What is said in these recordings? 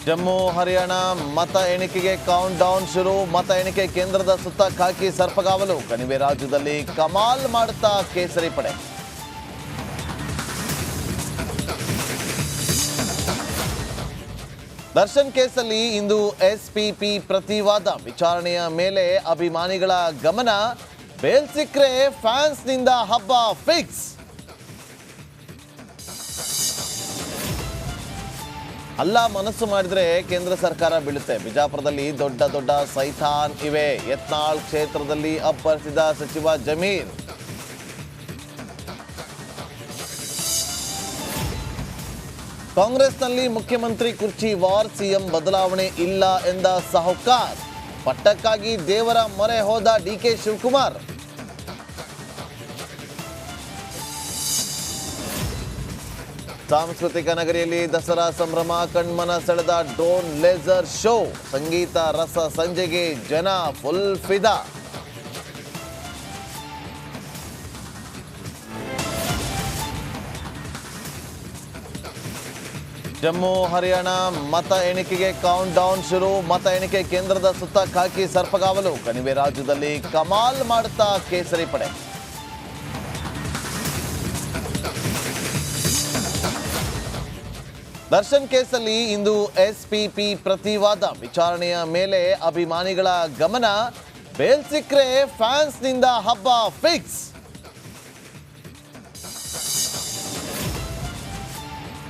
ಜಮ್ಮು ಹರಿಯಾಣ ಮತ ಎಣಿಕೆಗೆ count down ಶುರು. ಮತ ಎಣಿಕೆ ಕೇಂದ್ರದ ಸುತ್ತ ಖಾಕಿ ಸರ್ಪಗಾವಲು. ಕಣಿವೆ ರಾಜ್ಯದಲ್ಲಿ ಕಮಾಲ್ ಮಾಡುತ್ತಾ ಕೇಸರಿ ಪಡೆ. ದರ್ಶನ್ ಕೇಸಲ್ಲಿ ಇಂದು ಎಸ್ಪಿಪಿ ಪ್ರತಿವಾದ. ವಿಚಾರಣೆಯ ಮೇಲೆ ಅಭಿಮಾನಿಗಳ ಗಮನ. ಬೇಲ್ ಸಿಕ್ರೆ ಫ್ಯಾನ್ಸ್ನಿಂದ ಹಬ್ಬ ಫಿಕ್ಸ್. ಅಲ್ಲ ಮನಸ್ಸು ಮಾಡಿದ್ರೆ ಕೇಂದ್ರ ಸರ್ಕಾರ ಬೀಳುತ್ತೆ. ಬಿಜಾಪುರದಲ್ಲಿ ದೊಡ್ಡ ದೊಡ್ಡ ಸೈತಾನ್ ಇವೆ. ಯತ್ನಾಳ್ ಕ್ಷೇತ್ರದಲ್ಲಿ ಅಬ್ಬರಿಸಿದ ಸಚಿವ ಜಮೀರ್. ಕಾಂಗ್ರೆಸ್ನಲ್ಲಿ ಮುಖ್ಯಮಂತ್ರಿ ಕುರ್ಚಿ ವಾರ್. ಸಿಎಂ ಬದಲಾವಣೆ ಇಲ್ಲ ಎಂದ ಸಾಹುಕಾರ್. ಪಟ್ಟಕ್ಕಾಗಿ ದೇವರ ಮೊರೆ ಹೋದ ಡಿಕೆ ಶಿವಕುಮಾರ್. ಸಾಂಸ್ಕೃತಿಕ ನಗರಿಯಲ್ಲಿ ದಸರಾ ಸಂಭ್ರಮ. ಕಣ್ಮನ ಸೆಳೆದ ಡ್ರೋನ್ ಲೇಸರ್ ಶೋ. ಸಂಗೀತ ರಸ ಸಂಜೆಗೆ ಜನ ಫುಲ್ ಫಿದಾ. ಜಮ್ಮು ಹರಿಯಾಣ ಮತ ಎಣಿಕೆಗೆ ಕೌಂಟ್ ಡೌನ್ ಶುರು. ಮತ ಎಣಿಕೆ ಕೇಂದ್ರದ ಸುತ್ತ ಖಾಕಿ ಸರ್ಪಗಾವಲು. ಕಣಿವೆ ರಾಜ್ಯದಲ್ಲಿ ಕಮಾಲ್ ಮಾಡುತ್ತಾ ಕೇಸರಿ ಪಡೆ. ದರ್ಶನ್ ಕೇಸಲ್ಲಿ ಇಂದು ಎಸ್ಪಿಪಿ ಪ್ರತಿವಾದ. ವಿಚಾರಣೆಯ ಮೇಲೆ ಅಭಿಮಾನಿಗಳ ಗಮನ. ಬೇಲ್ ಸಿಕ್ರೆ ಫ್ಯಾನ್ಸ್ನಿಂದ ಹಬ್ಬ ಫಿಕ್ಸ್.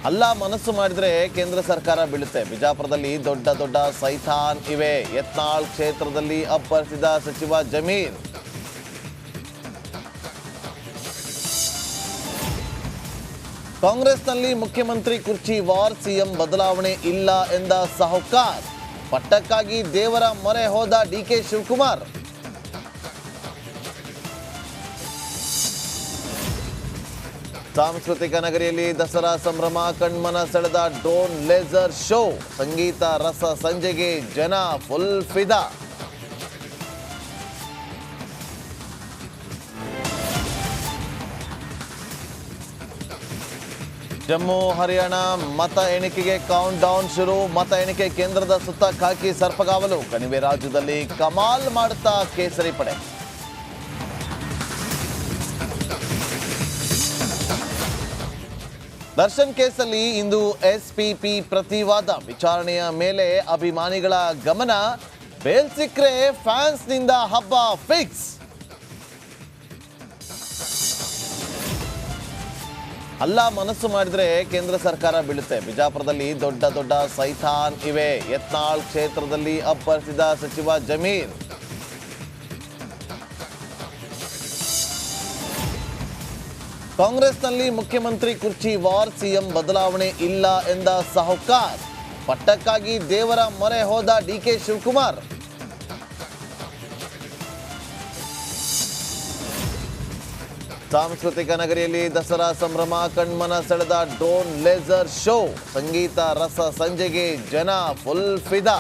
ಅಲ್ಲ ಮನಸ್ಸು ಮಾಡಿದ್ರೆ ಕೇಂದ್ರ ಸರ್ಕಾರ ಬೀಳುತ್ತೆ. ಬಿಜಾಪುರದಲ್ಲಿ ದೊಡ್ಡ ದೊಡ್ಡ ಸೈತಾನ್ ಇವೆ. ಯತ್ನಾಳ್ ಕ್ಷೇತ್ರದಲ್ಲಿ ಅಬ್ಬರಿಸಿದ ಸಚಿವ ಜಮೀರ್. ಕಾಂಗ್ರೆಸ್ನಲ್ಲಿ ಮುಖ್ಯಮಂತ್ರಿ ಕುರ್ಚಿ ವಾರ್. ಸಿಎಂ ಬದಲಾವಣೆ ಇಲ್ಲ ಎಂದ ಸಾಹುಕಾರ್. ಪಟ್ಟಕ್ಕಾಗಿ ದೇವರ ಮೊರೆ ಹೋದ ಡಿಕೆ ಶಿವಕುಮಾರ್. ಸಾಂಸ್ಕೃತಿಕ ನಗರಿಯಲ್ಲಿ ದಸರಾ ಸಂಭ್ರಮ. ಕಣ್ಮನ ಸೆಳೆದ ಡ್ರೋನ್ ಲೇಸರ್ ಶೋ. ಸಂಗೀತ ರಸ ಸಂಜೆಗೆ ಜನ ಫುಲ್ ಫಿದಾ. ಜಮ್ಮು ಹರಿಯಾಣ ಮತ ಎಣಿಕೆಗೆ ಕೌಂಟ್ ಡೌನ್ ಶುರು. ಮತ ಎಣಿಕೆ ಕೇಂದ್ರದ ಸುತ್ತ ಖಾಕಿ ಸರ್ಪಗಾವಲು. ಕಣಿವೆ ರಾಜ್ಯದಲ್ಲಿ ಕಮಾಲ್ ಮಾಡುತ್ತಾ ಕೇಸರಿ ಪಡೆ. ದರ್ಶನ್ ಕೇಸಲ್ಲಿ ಇಂದು ಎಸ್ಪಿಪಿ ಪ್ರತಿವಾದ. ವಿಚಾರಣೆಯ ಮೇಲೆ ಅಭಿಮಾನಿಗಳ ಗಮನ. ಬೇಲ್ ಸಿಕ್ರೆ ಫ್ಯಾನ್ಸ್ನಿಂದ ಹಬ್ಬ ಫಿಕ್ಸ್. ಅಲ್ಲ ಮನಸ್ಸು ಮಾಡಿದ್ರೆ ಕೇಂದ್ರ ಸರ್ಕಾರ ಬೀಳುತ್ತೆ. ಬಿಜಾಪುರದಲ್ಲಿ ದೊಡ್ಡ ದೊಡ್ಡ ಸೈತಾನ್ ಇವೆ. ಯತ್ನಾಳ್ ಕ್ಷೇತ್ರದಲ್ಲಿ ಅಬ್ಬರಿಸಿದ ಸಚಿವ ಜಮೀರ್. ಕಾಂಗ್ರೆಸ್ನಲ್ಲಿ ಮುಖ್ಯಮಂತ್ರಿ ಕುರ್ಚಿ ವಾರ್. ಸಿಎಂ ಬದಲಾವಣೆ ಇಲ್ಲ ಎಂದ ಸಾಹುಕಾರ್. ಪಟ್ಟಕ್ಕಾಗಿ ದೇವರ ಮೊರೆ ಹೋದ ಡಿಕೆ ಶಿವಕುಮಾರ್. ಸಾಂಸ್ಕೃತಿಕ ನಗರಿಯಲ್ಲಿ ದಸರಾ ಸಂಭ್ರಮ. ಕಣ್ಮನ ಸೆಳೆದ ಡ್ರೋನ್ ಲೇಸರ್ ಶೋ. ಸಂಗೀತ ರಸ ಸಂಜೆಗೆ ಜನ ಫುಲ್ ಫಿದಾ.